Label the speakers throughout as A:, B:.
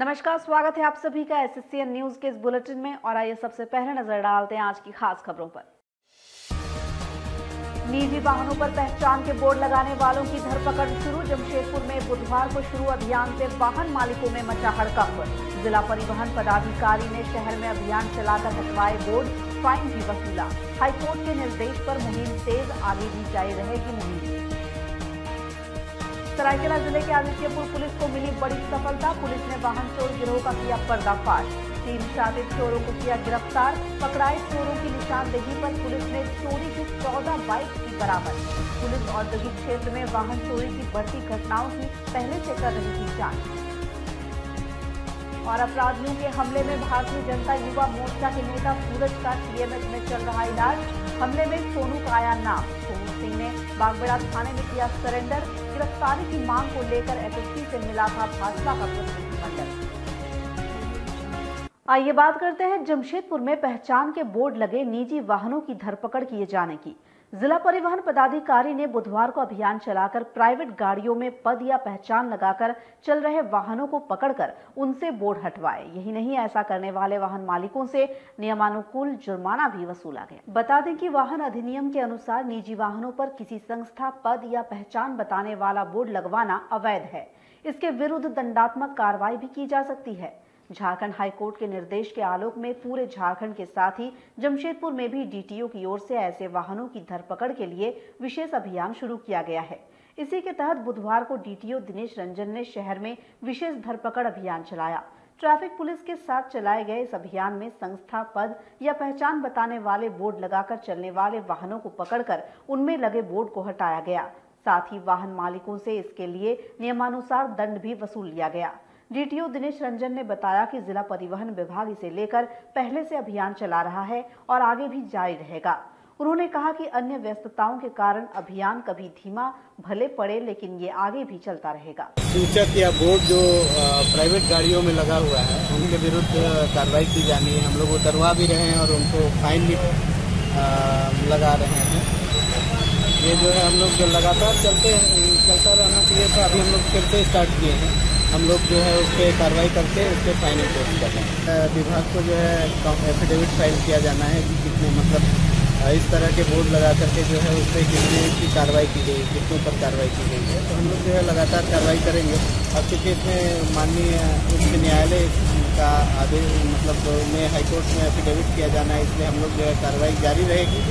A: नमस्कार, स्वागत है आप सभी का एसएससीएन न्यूज के इस बुलेटिन में। और आइए सबसे पहले नजर डालते हैं आज की खास खबरों पर। निजी वाहनों पर पहचान के बोर्ड लगाने वालों की धरपकड़ शुरू। जमशेदपुर में बुधवार को शुरू अभियान से वाहन मालिकों में मचा हड़कंप। जिला परिवहन पदाधिकारी ने शहर में अभियान चलाकर हटवाए बोर्ड, फाइन भी वसूला। हाईकोर्ट के निर्देश पर मुहिम तेज, आगे भी जारी रहेगी मुहिम। सरायकेला जिले के आदित्यपुर पुलिस को मिली बड़ी सफलता। पुलिस ने वाहन चोर गिरोह का किया पर्दाफाश। 3 शातिर चोरों को किया गिरफ्तार। पकड़ाए चोरों की निशानदेही पर पुलिस ने चोरी की 14 बाइक की बरामद। पुलिस औद्योगिक क्षेत्र में वाहन चोरी की बढ़ती घटनाओं की पहले से कर रही थी जांच। और अपराधियों के हमले में भारतीय जनता युवा मोर्चा के नेता सूरज का सीएमएच में चल रहा इलाज। हमले में सोनू का आया नाम। सोनू सिंह ने बागबेड़ा थाने में किया सरेंडर। गिरफ्तारी की मांग को लेकर एसएसपी से मिला था भाजपा का प्रतिनिधिमंडल। आइए बात करते हैं जमशेदपुर में पहचान के बोर्ड लगे निजी वाहनों की धरपकड़ किए जाने की। जिला परिवहन पदाधिकारी ने बुधवार को अभियान चलाकर प्राइवेट गाड़ियों में पद या पहचान लगाकर चल रहे वाहनों को पकड़कर उनसे बोर्ड हटवाए। यही नहीं, ऐसा करने वाले वाहन मालिकों से नियमानुकूल जुर्माना भी वसूला गया। बता दें कि वाहन अधिनियम के अनुसार निजी वाहनों पर किसी संस्था, पद या पहचान बताने वाला बोर्ड लगवाना अवैध है। इसके विरुद्ध दंडात्मक कार्रवाई भी की जा सकती है। झारखंड हाईकोर्ट के निर्देश के आलोक में पूरे झारखंड के साथ ही जमशेदपुर में भी डीटीओ की ओर से ऐसे वाहनों की धरपकड़ के लिए विशेष अभियान शुरू किया गया है। इसी के तहत बुधवार को डीटीओ दिनेश रंजन ने शहर में विशेष धरपकड़ अभियान चलाया। ट्रैफिक पुलिस के साथ चलाए गए इस अभियान में संस्था, पद या पहचान बताने वाले बोर्ड लगाकर चलने वाले वाहनों को पकड़कर उनमें लगे बोर्ड को हटाया गया। साथ ही वाहन मालिकों से इसके लिए नियमानुसार दंड भी वसूल लिया गया। डीटीओ दिनेश रंजन ने बताया कि जिला परिवहन विभाग इसे लेकर पहले से अभियान चला रहा है और आगे भी जारी रहेगा। उन्होंने कहा कि अन्य व्यस्तताओं के कारण अभियान कभी धीमा भले पड़े, लेकिन ये आगे भी चलता रहेगा।
B: सूचक या बोर्ड जो प्राइवेट गाड़ियों में लगा हुआ है उनके विरुद्ध कार्रवाई की जानी है। हम लोग उतरवा भी रहे हैं और उनको फाइन भी लगा रहे हैं। ये जो है हम लोग जो लगातार चलता रहना चाहिए था। अभी हम लोग फिर से स्टार्ट किए हैं। हम लोग जो है उस पर कार्रवाई करके उस पर फाइन इम्पोज कर रहे हैं। विभाग को जो है एफिडेविट फाइल किया जाना है कि कितने इस तरह के बोर्ड लगा करके जो है उस पर कितने की कार्रवाई की गई, कितनों पर कार्रवाई की गई है। तो हम लोग जो है लगातार कार्रवाई करेंगे। अब चूँकि इसमें माननीय उच्च न्यायालय का आदेश में हाईकोर्ट में एफिडेविट किया जाना है, इसलिए हम लोग जो है कार्रवाई जारी रहेगी।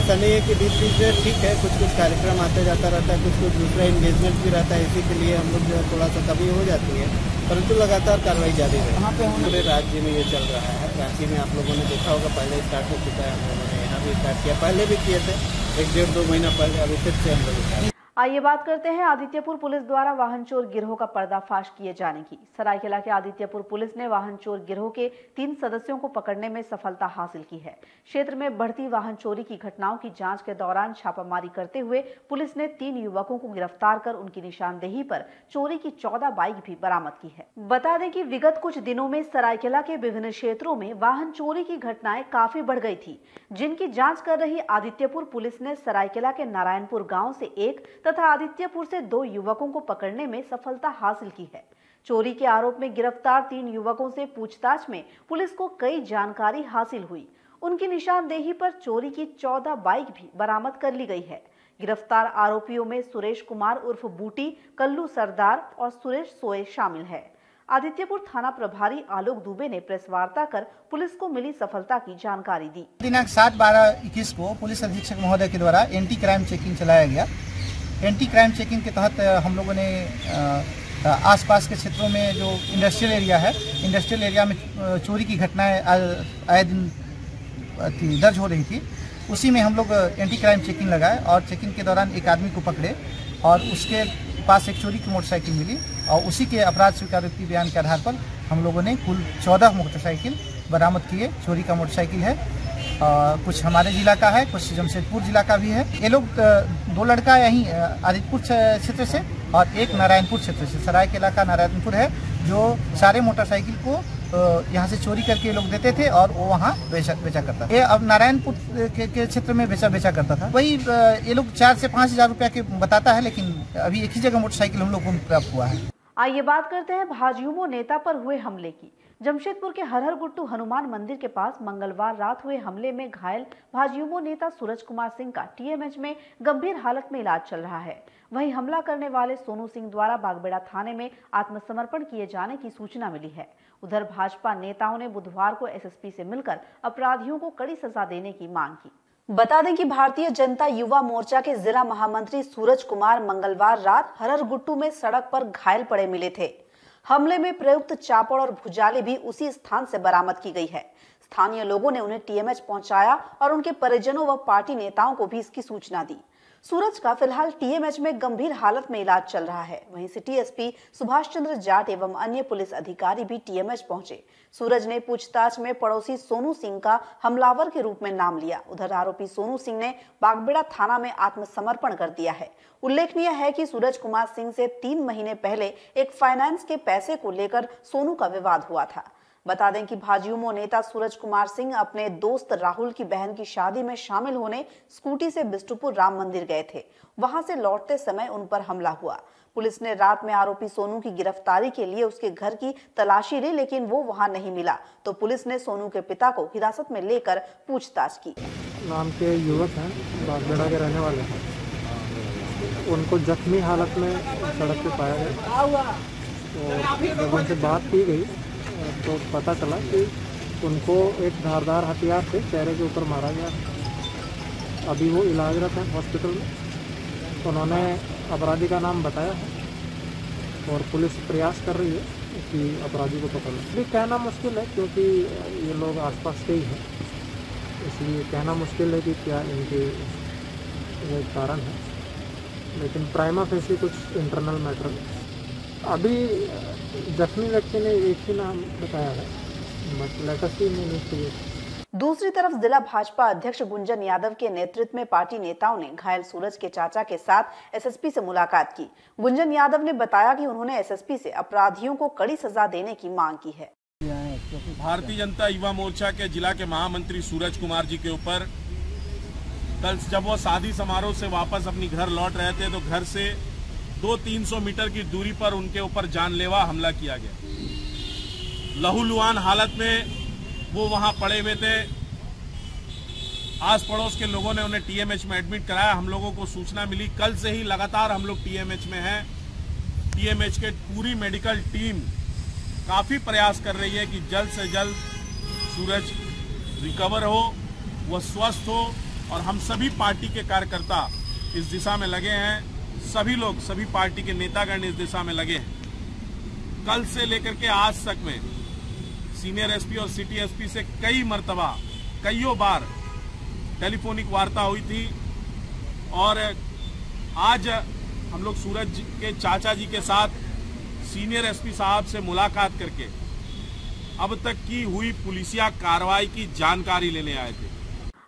B: ऐसा नहीं है कि बीच में ठीक है, कुछ कार्यक्रम आते जाता रहता है, कुछ दूसरा इंगेजमेंट भी रहता है। इसी के लिए हम लोग जो है थोड़ा सा कमी हो जाती है, परंतु लगातार कार्रवाई जारी है। यहाँ पे पूरे राज्य में ये चल रहा है। रांची में आप लोगों ने देखा होगा, पहले स्टार्ट हो चुका है। हम लोगों ने यहाँ भी स्टार्ट किया, पहले भी किए थे 1-1.5-2 महीना पहले। अभी फिर से हम लोग।
A: आइए बात करते हैं आदित्यपुर पुलिस द्वारा वाहन चोर गिरोह का पर्दाफाश किए जाने की। सरायकेला के आदित्यपुर पुलिस ने वाहन चोर गिरोह के 3 सदस्यों को पकड़ने में सफलता हासिल की है। क्षेत्र में बढ़ती वाहन चोरी की घटनाओं की जांच के दौरान छापामारी करते हुए पुलिस ने 3 युवकों को गिरफ्तार कर उनकी निशानदेही पर चोरी की 14 बाइक भी बरामद की है। बता दें कि विगत कुछ दिनों में सरायकेला के विभिन्न क्षेत्रों में वाहन चोरी की घटनाएं काफी बढ़ गई थी, जिनकी जाँच कर रही आदित्यपुर पुलिस ने सरायकेला के नारायणपुर गाँव से 1 तथा आदित्यपुर से 2 युवकों को पकड़ने में सफलता हासिल की है। चोरी के आरोप में गिरफ्तार 3 युवकों से पूछताछ में पुलिस को कई जानकारी हासिल हुई। उनकी निशानदेही पर चोरी की 14 बाइक भी बरामद कर ली गई है। गिरफ्तार आरोपियों में सुरेश कुमार उर्फ बूटी, कल्लू सरदार और सुरेश सोए शामिल है। आदित्यपुर थाना प्रभारी आलोक दुबे ने प्रेस वार्ता कर पुलिस को मिली सफलता की जानकारी दी।
C: दिनांक 7/12/21 को पुलिस अधीक्षक महोदय के द्वारा एंटी क्राइम चेकिंग चलाया गया। एंटी क्राइम चेकिंग के तहत हम लोगों ने आसपास के क्षेत्रों में जो इंडस्ट्रियल एरिया है, इंडस्ट्रियल एरिया में चोरी की घटनाएं आए दिन दर्ज हो रही थी। उसी में हम लोग एंटी क्राइम चेकिंग लगाए और चेकिंग के दौरान एक आदमी को पकड़े और उसके पास एक चोरी की मोटरसाइकिल मिली और उसी के अपराध स्वीकारोक्ति बयान के आधार पर हम लोगों ने कुल 14 मोटरसाइकिल बरामद किए। चोरी का मोटरसाइकिल है, कुछ हमारे जिला का है, कुछ जमशेदपुर जिला का भी है। ये लोग 2 लड़का यहीं आदित्यपुर क्षेत्र से और एक नारायणपुर क्षेत्र से, सरायकेला का नारायणपुर है, जो सारे मोटरसाइकिल को यहाँ से चोरी करके ये लोग देते थे और वो वहाँ बेचा करता था। ये अब नारायणपुर के क्षेत्र में बेचा करता था। वही ये लोग 4 से 5 हज़ार रुपया के बताता है, लेकिन अभी एक ही जगह मोटरसाइकिल हम लोग को प्राप्त हुआ है।
A: आइए बात करते हैं भाजयुमो नेता पर हुए हमले की। जमशेदपुर के हरहर गुट्टू हनुमान मंदिर के पास मंगलवार रात हुए हमले में घायल भाजयुमो नेता सूरज कुमार सिंह का टीएमएच में गंभीर हालत में इलाज चल रहा है। वहीं हमला करने वाले सोनू सिंह द्वारा बागबेड़ा थाने में आत्मसमर्पण किए जाने की सूचना मिली है। उधर भाजपा नेताओं ने बुधवार को एसएसपी से मिलकर अपराधियों को कड़ी सजा देने की मांग की। बता दें कि भारतीय जनता युवा मोर्चा के जिला महामंत्री सूरज कुमार मंगलवार रात हरहर गुट्टू में सड़क पर घायल पड़े मिले थे। हमले में प्रयुक्त चापड़ और भुजाली भी उसी स्थान से बरामद की गई है। स्थानीय लोगों ने उन्हें टीएमएच पहुंचाया और उनके परिजनों व पार्टी नेताओं को भी इसकी सूचना दी। सूरज का फिलहाल टीएमएच में गंभीर हालत में इलाज चल रहा है। वहीं सिटी एसपी सुभाष चंद्र जाट एवं अन्य पुलिस अधिकारी भी टीएमएच पहुंचे। सूरज ने पूछताछ में पड़ोसी सोनू सिंह का हमलावर के रूप में नाम लिया। उधर आरोपी सोनू सिंह ने बागबेड़ा थाना में आत्मसमर्पण कर दिया है। उल्लेखनीय है कि सूरज कुमार सिंह से 3 महीने पहले एक फाइनेंस के पैसे को लेकर सोनू का विवाद हुआ था। बता दें कि भाजयुमो नेता सूरज कुमार सिंह अपने दोस्त राहुल की बहन की शादी में शामिल होने स्कूटी से बिष्टुपुर राम मंदिर गए थे। वहां से लौटते समय उन पर हमला हुआ। पुलिस ने रात में आरोपी सोनू की गिरफ्तारी के लिए उसके घर की तलाशी ली, लेकिन वो वहां नहीं मिला, तो पुलिस ने सोनू के पिता को हिरासत में लेकर पूछताछ की।
D: नाम के युवक हैं, बागबेड़ा के रहने वाले हैं। उनको जख्मी हालत में सड़क पे पाया गया। तो जब उनसे बात की गई तो पता चला कि उनको एक धारदार हथियार से चेहरे के ऊपर मारा गया। अभी वो इलाजरत है हॉस्पिटल में। उन्होंने अपराधी का नाम बताया है और पुलिस प्रयास कर रही है कि अपराधी को पकड़ना। ये कहना मुश्किल है क्योंकि ये लोग आसपास के ही हैं, इसलिए कहना मुश्किल है कि क्या इनके वो कारण है, लेकिन प्राइमा फेसी कुछ इंटरनल मैटर। अभी जख्मी व्यक्ति ने एक ही नाम बताया है, but let us see in investigation.
A: दूसरी तरफ जिला भाजपा अध्यक्ष गुंजन यादव के नेतृत्व में पार्टी नेताओं ने घायल सूरज के चाचा के साथ एसएसपी से मुलाकात की। गुंजन यादव ने बताया कि उन्होंने एसएसपी से अपराधियों को कड़ी सजा देने की मांग की है।
E: भारतीय जनता युवा मोर्चा के जिला के महामंत्री सूरज कुमार जी के ऊपर कल जब वो शादी समारोह से वापस अपनी घर लौट रहे थे तो घर से 200-300 मीटर की दूरी पर उनके ऊपर जानलेवा हमला किया गया। लहूलुहान हालत में वो वहां पड़े हुए थे। आस पड़ोस के लोगों ने उन्हें टीएमएच में एडमिट कराया। हम लोगों को सूचना मिली, कल से ही लगातार हम लोग टीएमएच में हैं। टीएमएच के पूरी मेडिकल टीम काफी प्रयास कर रही है कि जल्द से जल्द सूरज रिकवर हो, वह स्वस्थ हो, और हम सभी पार्टी के कार्यकर्ता इस दिशा में लगे हैं। सभी लोग, सभी पार्टी के नेतागण इस दिशा में लगे हैं। कल से लेकर के आज तक में सीनियर एसपी और सिटी एसपी से कई मर्तबा, कईयों बार टेलीफोनिक वार्ता हुई थी, और आज हम लोग सूरज के चाचा जी के साथ सीनियर एसपी साहब से मुलाकात करके अब तक की हुई पुलिसिया कार्रवाई की जानकारी लेने आए थे।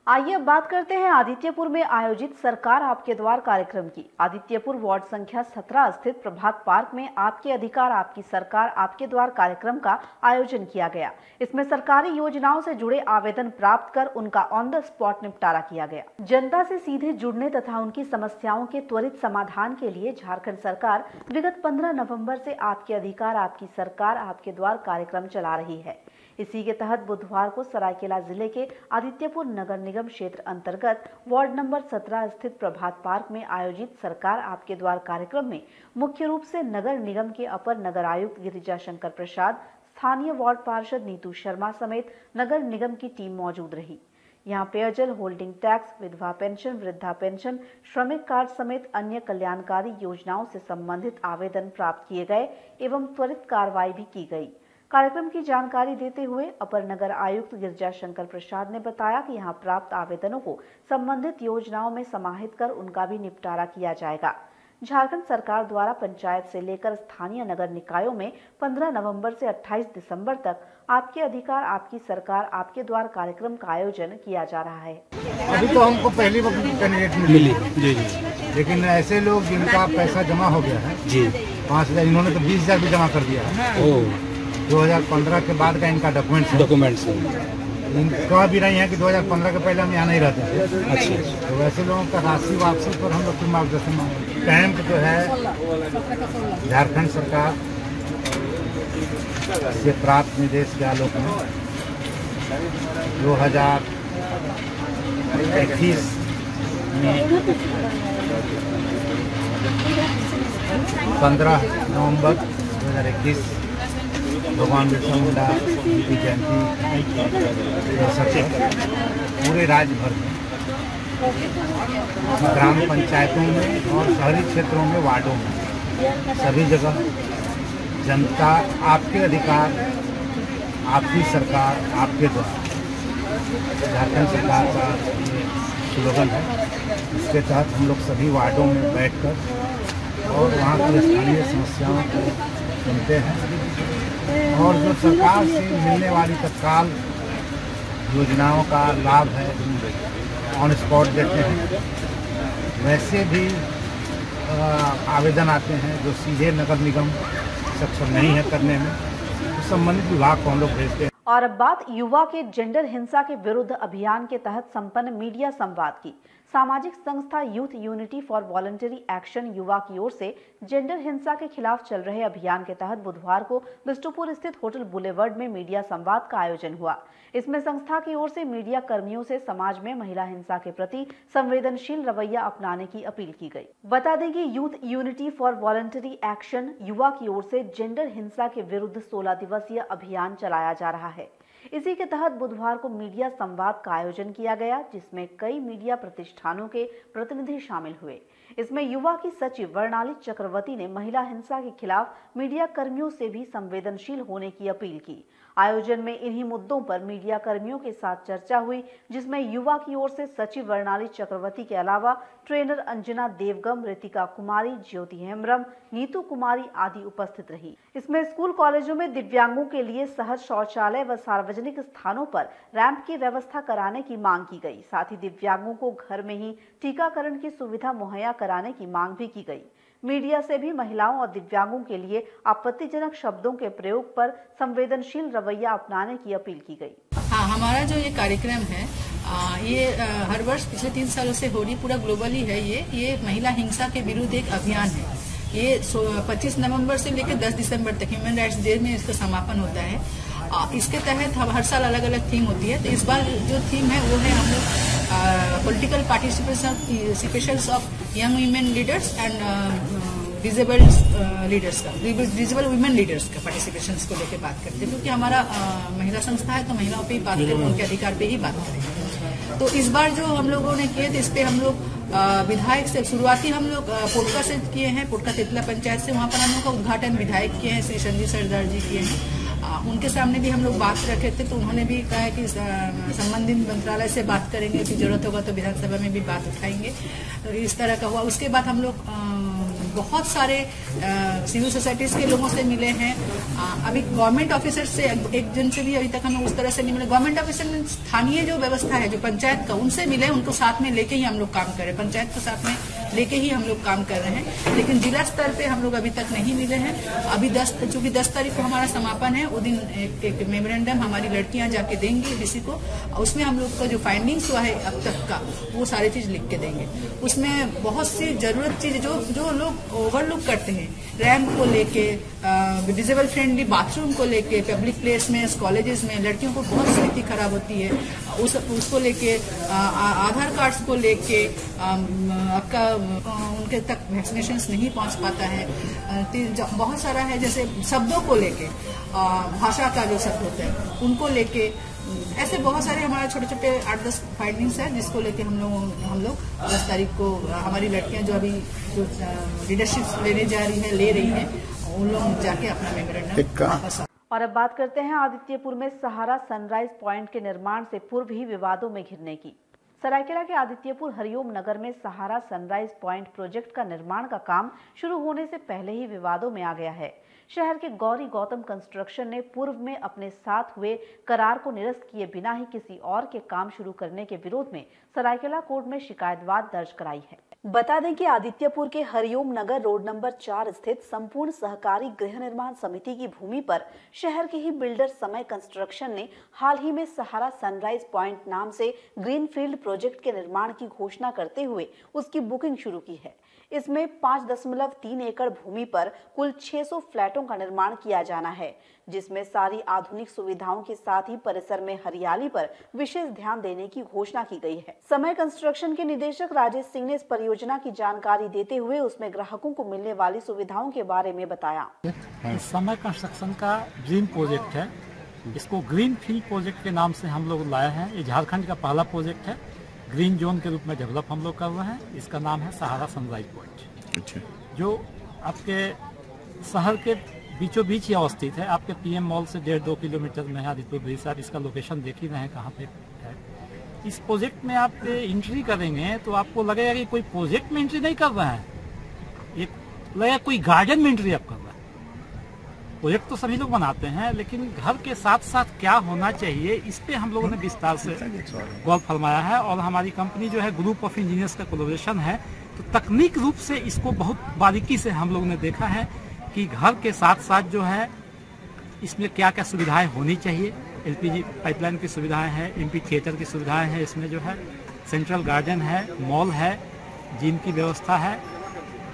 A: आइए अब बात करते हैं आदित्यपुर में आयोजित सरकार आपके द्वार कार्यक्रम की। आदित्यपुर वार्ड संख्या 17 स्थित प्रभात पार्क में आपके अधिकार आपकी सरकार आपके द्वार कार्यक्रम का आयोजन किया गया। इसमें सरकारी योजनाओं से जुड़े आवेदन प्राप्त कर उनका ऑन द स्पॉट निपटारा किया गया। जनता से सीधे जुड़ने तथा उनकी समस्याओं के त्वरित समाधान के लिए झारखंड सरकार विगत 15 नवंबर से आपके अधिकार आपकी सरकार आपके द्वार कार्यक्रम चला रही है। इसी के तहत बुधवार को सरायकेला जिले के आदित्यपुर नगर निगम क्षेत्र अंतर्गत वार्ड नंबर 17 स्थित प्रभात पार्क में आयोजित सरकार आपके द्वार कार्यक्रम में मुख्य रूप से नगर निगम के अपर नगर आयुक्त गिरिजा शंकर प्रसाद, स्थानीय वार्ड पार्षद नीतू शर्मा समेत नगर निगम की टीम मौजूद रही। यहाँ पेयजल, होल्डिंग टैक्स, विधवा पेंशन, वृद्धा पेंशन, श्रमिक कार्ड समेत अन्य कल्याणकारी योजनाओं से संबंधित आवेदन प्राप्त किए गए एवं त्वरित कार्रवाई भी की गई। कार्यक्रम की जानकारी देते हुए अपर नगर आयुक्त गिरिजा शंकर प्रसाद ने बताया कि यहां प्राप्त आवेदनों को संबंधित योजनाओं में समाहित कर उनका भी निपटारा किया जाएगा। झारखंड सरकार द्वारा पंचायत से लेकर स्थानीय नगर निकायों में 15 नवंबर से 28 दिसंबर तक आपके अधिकार आपकी सरकार आपके द्वार कार्यक्रम का आयोजन किया जा रहा है।
F: अभी तो हमको पहली कैंडिडेट मिली जी, लेकिन ऐसे लोग जिनका पैसा जमा हो गया है जी, 5,000, इन्होंने तो 20,000 भी जमा कर दिया है। 2015 के बाद का इनका डॉक्यूमेंट्स इनका भी नहीं है कि 2015 के पहले हम यहाँ नहीं रहते थे। अच्छा, तो वैसे लोगों का राशि वापसी पर हम लोग की मार्गदर्शन टाइम जो है झारखंड सरकार से प्राप्त निर्देश के आलोक में 2021 में 15 नवंबर 2021 भगवान बिरसा मुंडा की जयंती के अवसर पर पूरे राज्य भर में ग्राम पंचायतों में और शहरी क्षेत्रों में, वार्डों में, सभी जगह जनता आपके अधिकार, आपकी सरकार, आपके द्वार, झारखंड सरकार का स्लोगन है। इसके तहत हम लोग सभी वार्डों में बैठकर और वहाँ की स्थानीय समस्याओं को सुनते हैं और जो सरकार से मिलने वाली तत्काल योजनाओं का लाभ है ऑन स्पॉट देते हैं। वैसे भी आवेदन आते हैं जो सीधे नगर निगम सक्षम नहीं है करने में, तो संबंधित विभाग को हम लोग भेजते हैं।
A: और अब बात युवा के जेंडर हिंसा के विरुद्ध अभियान के तहत संपन्न मीडिया संवाद की। सामाजिक संस्था youth unity for voluntary action युवा की ओर से जेंडर हिंसा के खिलाफ चल रहे अभियान के तहत बुधवार को बिष्टुपुर स्थित होटल बुलेवर्ड में मीडिया संवाद का आयोजन हुआ। इसमें संस्था की ओर से मीडिया कर्मियों से समाज में महिला हिंसा के प्रति संवेदनशील रवैया अपनाने की अपील की गई। बता दें कि youth unity for voluntary action युवा की ओर से जेंडर हिंसा के विरुद्ध 16 दिवसीय अभियान चलाया जा रहा है। इसी के तहत बुधवार को मीडिया संवाद का आयोजन किया गया, जिसमें कई मीडिया प्रतिष्ठानों के प्रतिनिधि शामिल हुए। इसमें युवा की सचिव वर्णाली चक्रवर्ती ने महिला हिंसा के खिलाफ मीडिया कर्मियों से भी संवेदनशील होने की अपील की। आयोजन में इन्हीं मुद्दों पर मीडिया कर्मियों के साथ चर्चा हुई, जिसमें युवा की ओर से सचिव वर्णाली चक्रवर्ती के अलावा ट्रेनर अंजना देवगम, रितिका कुमारी, ज्योति हेम्ब्रम, नीतू कुमारी आदि उपस्थित रही। इसमें स्कूल कॉलेजों में दिव्यांगों के लिए सहज शौचालय व सार्वजनिक स्थानों पर रैंप की व्यवस्था कराने की मांग की गई। साथ ही दिव्यांगों को घर में ही टीकाकरण की सुविधा मुहैया कराने की मांग भी की गई। मीडिया से भी महिलाओं और दिव्यांगों के लिए आपत्तिजनक शब्दों के प्रयोग पर संवेदनशील रवैया अपनाने की अपील की गई।
G: हाँ, हमारा जो ये कार्यक्रम है ये हर वर्ष पिछले 3 सालों से हो रही, पूरा ग्लोबली है। ये महिला हिंसा के विरुद्ध एक अभियान है। ये 25 नवंबर से लेकर 10 दिसंबर तक ह्यूमन राइट्स डे में इसका समापन होता है। इसके तहत हम हर साल अलग अलग थीम होती है। तो इस बार जो थीम है वो है हम लोग political participation of young women leaders and disable leaders का, डिजेबल वुमेन लीडर्स का पार्टिसिपेशन को लेकर बात करते हैं, क्योंकि हमारा महिला संस्था है तो महिलाओं पे ही बात करें, उनके अधिकार पे ही बात करें। तो इस बार जो हम लोगों ने किए थे, इस पे हम लोग विधायक से शुरुआती हम लोग पोटका से किए हैं, पोटका तेतला पंचायत से, वहाँ पर हम लोग का उद्घाटन विधायक किए हैं, श्री संजीव सरदार जी किए हैं। उनके सामने भी हम लोग बात रखे थे, तो उन्होंने भी कहा कि संबंधित मंत्रालय से बात करेंगे, फिर जरूरत होगा तो विधानसभा में भी बात उठाएंगे। तो इस तरह का हुआ। उसके बाद हम लोग बहुत सारे सिविल सोसाइटीज के लोगों से मिले हैं। अभी गवर्नमेंट ऑफिसर से एक जन से भी अभी तक हमें उस तरह से नहीं मिले। गवर्नमेंट ऑफिसर में स्थानीय जो व्यवस्था है, जो पंचायत का, उनसे मिले, उनको साथ में लेके ही हम लोग काम कर रहे हैं, पंचायत को साथ में लेके ही हम लोग काम कर रहे हैं। लेकिन जिला स्तर पे हम लोग अभी तक नहीं मिले हैं। अभी चूंकि 10 तारीख को हमारा समापन है, उस दिन एक मेमोरेंडम हमारी लड़कियां जाके देंगी डीसी को। उसमें हम लोग का जो फाइंडिंग्स हुआ है अब तक का, वो सारी चीज लिख के देंगे। उसमें बहुत सी जरूरत चीज जो लोग ओवरलुक करते हैं, रैंप को लेके, डिजेबल फ्रेंडली बाथरूम को लेके, पब्लिक प्लेस में, कॉलेजेस में लड़कियों को बहुत स्थिति खराब होती है, उसको लेके, आधार कार्ड्स को लेके आपका उनके तक वैक्सीनेशन नहीं पहुंच पाता है। बहुत सारा है, जैसे शब्दों को लेके, भाषा का जो शब्द होता है उनको लेके, ऐसे बहुत सारे हमारे छोटे छोटे 8-10 फाइंडिंग्स है, जिसको लेके हम लोग 10 तारीख को हमारी लड़कियां जो अभी लीडरशिप लेने जा रही है, ले रही हैं, उन लोग जाके अपना मेमोरेंडम।
A: और अब बात करते हैं आदित्यपुर में सहारा सनराइज पॉइंट के निर्माण से पूर्व ही विवादों में घिरने की। सरायकेला के आदित्यपुर हरिओम नगर में सहारा सनराइज पॉइंट प्रोजेक्ट का निर्माण का काम शुरू होने से पहले ही विवादों में आ गया है। शहर के गौरी गौतम कंस्ट्रक्शन ने पूर्व में अपने साथ हुए करार को निरस्त किए बिना ही किसी और के काम शुरू करने के विरोध में सरायकेला कोर्ट में शिकायतवाद दर्ज कराई है। बता दें कि आदित्यपुर के हरिओम नगर रोड नंबर 4 स्थित संपूर्ण सहकारी गृह निर्माण समिति की भूमि पर शहर के ही बिल्डर समय कंस्ट्रक्शन ने हाल ही में सहारा सनराइज पॉइंट नाम से ग्रीनफील्ड प्रोजेक्ट के निर्माण की घोषणा करते हुए उसकी बुकिंग शुरू की है। इसमें 5.3 एकड़ भूमि पर कुल 600 फ्लैटों का निर्माण किया जाना है, जिसमें सारी आधुनिक सुविधाओं के साथ ही परिसर में हरियाली पर विशेष ध्यान देने की घोषणा की गई है। समय कंस्ट्रक्शन के निदेशक राजेश सिंह ने इस परियोजना की जानकारी देते हुए उसमें ग्राहकों को मिलने वाली सुविधाओं के बारे में बताया।
H: समय कंस्ट्रक्शन का ड्रीम प्रोजेक्ट है। इसको ग्रीन फील्ड प्रोजेक्ट के नाम से हम लोग लाए हैं। ये झारखंड का पहला प्रोजेक्ट है। ग्रीन जोन के रूप में डेवलप हम लोग कर रहे हैं। इसका नाम है सहारा सनराइज पॉइंट, जो आपके शहर के बीचों बीच ही अवस्थित है। आपके पीएम मॉल से 1.5-2 किलोमीटर में है आदित्यपुर ब्रिज से। आप इसका लोकेशन देख ही रहे हैं कहाँ पे है। इस प्रोजेक्ट में आप एंट्री करेंगे तो आपको लगेगा कि कोई प्रोजेक्ट में एंट्री नहीं कर रहा है, ये लगेगा कोई गार्डन में एंट्री आप कर रहा है। प्रोजेक्ट तो सभी लोग बनाते हैं, लेकिन घर के साथ साथ क्या होना चाहिए इस पे हम लोगों ने विस्तार से गौर फरमाया है। और हमारी कंपनी जो है ग्रुप ऑफ इंजीनियर्स का कोलैबोरेशन है, तो तकनीक रूप से इसको बहुत बारीकी से हम लोगों ने देखा है कि घर के साथ साथ जो है इसमें क्या क्या सुविधाएं होनी चाहिए। एलपीजी पाइपलाइन की सुविधाएं हैं, एमपी थिएटर की सुविधाएं हैं, इसमें जो है सेंट्रल गार्डन है, मॉल है, जिम की व्यवस्था है।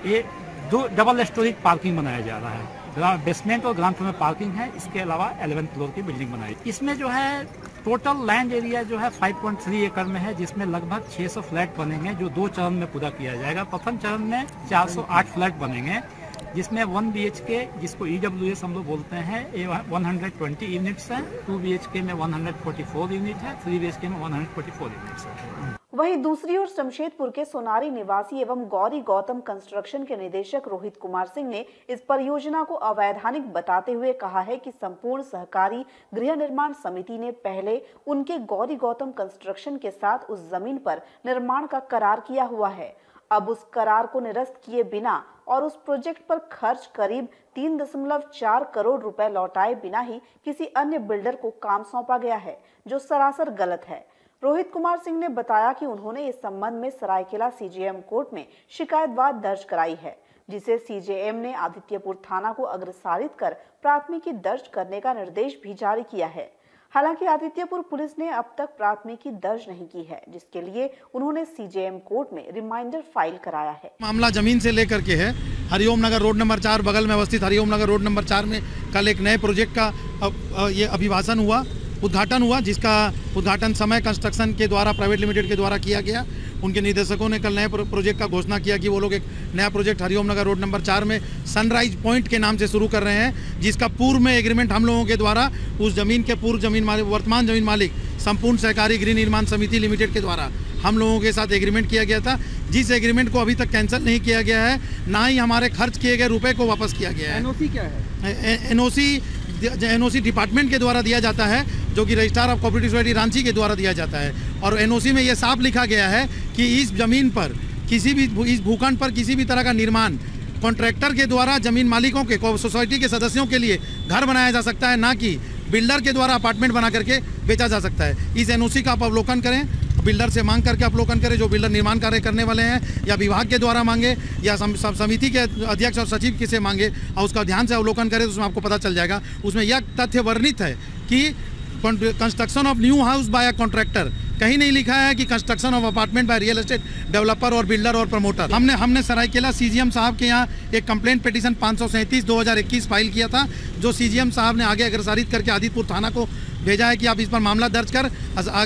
H: ये 2 डबल स्टोरी पार्किंग बनाया जा रहा है। बेसमेंट और ग्राउंड फ्लोर में पार्किंग है। इसके अलावा 11th फ्लोर की बिल्डिंग बनाई। इसमें जो है टोटल लैंड एरिया जो है 5.3 एकड़ में है, जिसमें लगभग 600 फ्लैट बनेंगे, जो 2 चरण में पूरा किया जाएगा। प्रथम चरण में 408 फ्लैट बनेंगे, जिसमें 1 BHK जिसको EWS हम लोग बोलते हैं 120 यूनिट्स हैं, 2 BHK में 144 यूनिट है, 3 BHK में 144 यूनिट्स है।
A: वहीं दूसरी ओर जमशेदपुर के सोनारी निवासी एवं गौरी गौतम कंस्ट्रक्शन के निदेशक रोहित कुमार सिंह ने इस परियोजना को अवैधानिक बताते हुए कहा है कि संपूर्ण सहकारी गृह निर्माण समिति ने पहले उनके गौरी गौतम कंस्ट्रक्शन के साथ उस जमीन पर निर्माण का करार किया हुआ है। अब उस करार को निरस्त किए बिना और उस प्रोजेक्ट पर खर्च करीब 3.4 करोड़ रुपए लौटाए बिना ही किसी अन्य बिल्डर को काम सौंपा गया है, जो सरासर गलत है। रोहित कुमार सिंह ने बताया कि उन्होंने इस संबंध में सरायकेला CJM कोर्ट में शिकायत दर्ज कराई है, जिसे CJM ने आदित्यपुर थाना को अग्रसारित कर प्राथमिकी दर्ज करने का निर्देश भी जारी किया है। हालांकि आदित्यपुर पुलिस ने अब तक प्राथमिकी दर्ज नहीं की है, जिसके लिए उन्होंने CJM कोर्ट में रिमाइंडर फाइल कराया है।
I: मामला जमीन से लेकर के है। हरिओम नगर रोड नंबर 4 बगल में अवस्थित हरिओम नगर रोड नंबर 4 में कल एक नए प्रोजेक्ट का ये अभिभाषण हुआ, उद्घाटन हुआ, जिसका उद्घाटन समय कंस्ट्रक्शन के द्वारा प्राइवेट लिमिटेड के द्वारा किया गया। उनके निदेशकों ने कल नए प्रोजेक्ट का घोषणा किया कि वो लोग एक नया प्रोजेक्ट हरिओम नगर रोड नंबर 4 में सनराइज पॉइंट के नाम से शुरू कर रहे हैं, जिसका पूर्व में एग्रीमेंट हम लोगों के द्वारा उस जमीन के पूर्व जमीन मालिक, वर्तमान जमीन मालिक संपूर्ण सहकारी गृह निर्माण समिति लिमिटेड के द्वारा हम लोगों के साथ एग्रीमेंट किया गया था, जिस एग्रीमेंट को अभी तक कैंसिल नहीं किया गया है, ना ही हमारे खर्च किए गए रुपए को वापस किया गया है।
C: एनओसी क्या है?
I: एनओसी डिपार्टमेंट के द्वारा दिया जाता है, जो कि registrar of cooperative society Ranchi के द्वारा दिया जाता है। और एनओसी में यह साफ लिखा गया है कि इस जमीन पर किसी भी इस भूखंड पर किसी भी तरह का निर्माण कॉन्ट्रैक्टर के द्वारा जमीन मालिकों के सोसाइटी के सदस्यों के लिए घर बनाया जा सकता है, ना कि बिल्डर के द्वारा अपार्टमेंट बना करके बेचा जा सकता है। इस एनओसी का आप अवलोकन करें, बिल्डर से मांग करके अवलोकन करें, जो बिल्डर निर्माण कार्य करने वाले हैं, या विभाग के द्वारा मांगे या समिति के अध्यक्ष और सचिव किसे मांगे, और उसका ध्यान से अवलोकन करें, तो उसमें आपको पता चल जाएगा। उसमें यह तथ्य वर्णित है कि construction of new house by a contractor, कहीं नहीं लिखा है कि construction of apartment by real estate developer और बिल्डर और प्रमोटर। हमने सरायकेला CJM साहब के यहाँ एक कंप्लेंट पिटीशन 537/2021 फाइल किया था, जो CJM साहब ने आगे अग्रसारित करके आदित्यपुर थाना को भेजा है कि आप इस पर मामला दर्ज कर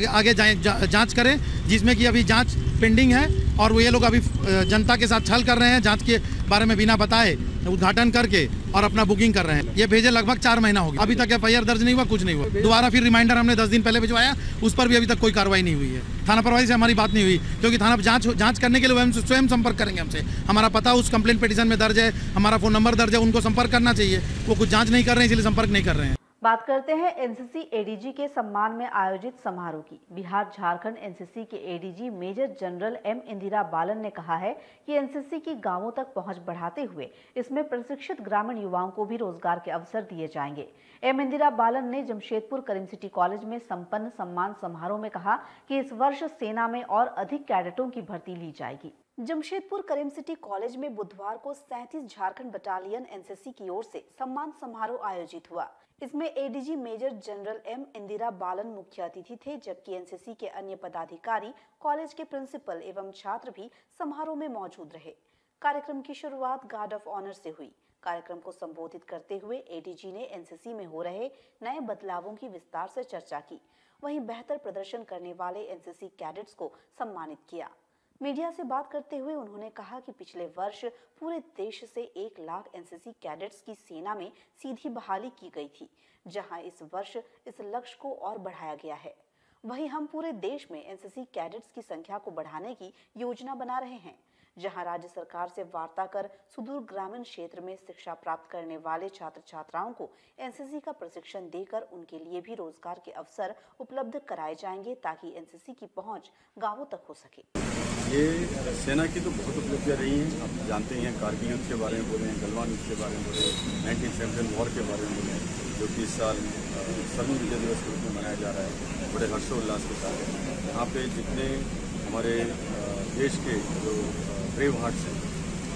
I: आगे जांच करें, जिसमें कि अभी जांच पेंडिंग है। और वो ये लोग अभी जनता के साथ छल कर रहे हैं, जांच के बारे में बिना बताए उद्घाटन करके और अपना बुकिंग कर रहे हैं। ये भेजे लगभग 4 महीना हो गया, अभी तक FIR दर्ज नहीं हुआ, कुछ नहीं हुआ। दोबारा फिर रिमाइंडर हमने 10 दिन पहले भिजवाया, उस पर भी अभी तक कोई कार्रवाई नहीं हुई है। थाना प्रभारी से हमारी बात नहीं हुई, क्योंकि थाना जांच करने के लिए स्वयं संपर्क करेंगे हमसे। हमारा पता उस कंप्लेंट पिटीशन में दर्ज है, हमारा फ़ोन नंबर दर्ज है, उनको संपर्क करना चाहिए। वो कुछ जाँच नहीं कर रहे हैं, इसलिए संपर्क नहीं कर रहे हैं।
A: बात करते हैं NCC ADG के सम्मान में आयोजित समारोह की। बिहार झारखंड NCC के ADG major general M Indira Balan ने कहा है कि NCC की गांवों तक पहुंच बढ़ाते हुए इसमें प्रशिक्षित ग्रामीण युवाओं को भी रोजगार के अवसर दिए जाएंगे। M इंदिरा बालन ने जमशेदपुर करीम सिटी कॉलेज में संपन्न सम्मान समारोह में कहा कि इस वर्ष सेना में और अधिक कैडेटों की भर्ती ली जाएगी। जमशेदपुर करीम सिटी कॉलेज में बुधवार को 37 झारखंड बटालियन एनसीसी की ओर से सम्मान समारोह आयोजित हुआ। इसमें ADG major general M Indira Balan मुख्य अतिथि थे, जबकि एनसीसी के अन्य पदाधिकारी, कॉलेज के प्रिंसिपल एवं छात्र भी समारोह में मौजूद रहे। कार्यक्रम की शुरुआत गार्ड ऑफ ऑनर से हुई। कार्यक्रम को संबोधित करते हुए एडीजी ने एनसीसी में हो रहे नए बदलावों की विस्तार से चर्चा की। वहीं बेहतर प्रदर्शन करने वाले एनसीसी कैडेट्स को सम्मानित किया। मीडिया से बात करते हुए उन्होंने कहा कि पिछले वर्ष पूरे देश से 1 लाख एनसीसी कैडेट्स की सेना में सीधी बहाली की गई थी, जहां इस वर्ष इस लक्ष्य को और बढ़ाया गया है। वहीं हम पूरे देश में एनसीसी कैडेट्स की संख्या को बढ़ाने की योजना बना रहे हैं, जहां राज्य सरकार से वार्ता कर सुदूर ग्रामीण क्षेत्र में शिक्षा प्राप्त करने वाले छात्र छात्राओं को एनसीसी का प्रशिक्षण देकर उनके लिए भी रोजगार के अवसर उपलब्ध कराए जाएंगे, ताकि एनसीसी की पहुंच गांवों तक हो सके।
J: ये सेना की तो बहुत उपलब्धियाँ रही हैं। आप जानते हैं, कारगिल युद्ध के बारे में बोले हैं, गलवान युद्ध के बारे में बोले, 1971 वॉर के बारे में बोले, जो कि इस साल स्वर्ण विजय दिवस के रूप में मनाया जा रहा है बड़े हर्षोल्लास के साथ। यहाँ पे जितने हमारे देश के जो ब्रेव हार्ट्स हैं,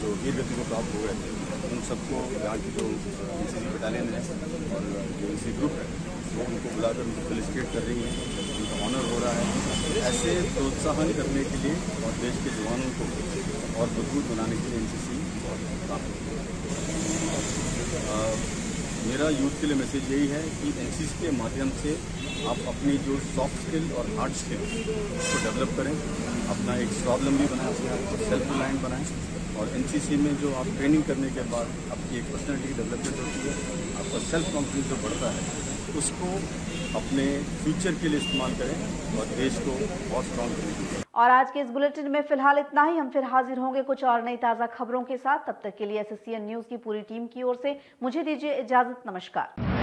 J: जो वीर गति को प्राप्त हो गए थे, उन सबको यहाँ की जो एनसीसी बटालियन है और जो एनसीसी ग्रुप है, वो उनको बुलाकर उनको फेलिसिटेट कर रही हैं, उनका ऑनर हो रहा है। ऐसे प्रोत्साहन करने के लिए और देश के जवानों को और मजबूत बनाने के लिए एनसीसी काम करती है। मेरा यूथ के लिए मैसेज यही है कि एनसीसी के माध्यम से आप अपनी जो सॉफ्ट स्किल और हार्ड स्किल उसको डेवलप करें, अपना एक स्वावलंबी बनाएं, सेल्फ रिलायंट बनाएं। और एनसीसी में जो आप ट्रेनिंग करने के बाद आपकी एक पर्सनैलिटी डेवलपमेंट होती है, आपका सेल्फ कॉन्फिडेंस जो बढ़ता है, उसको अपने फ्यूचर के लिए इस्तेमाल करें और देश को और स्ट्रॉन्ग करें।
A: और आज के इस बुलेटिन में फिलहाल इतना ही। हम फिर हाजिर होंगे कुछ और नई ताज़ा खबरों के साथ। तब तक के लिए एसएससीएन न्यूज़ की पूरी टीम की ओर से मुझे दीजिए इजाजत। नमस्कार।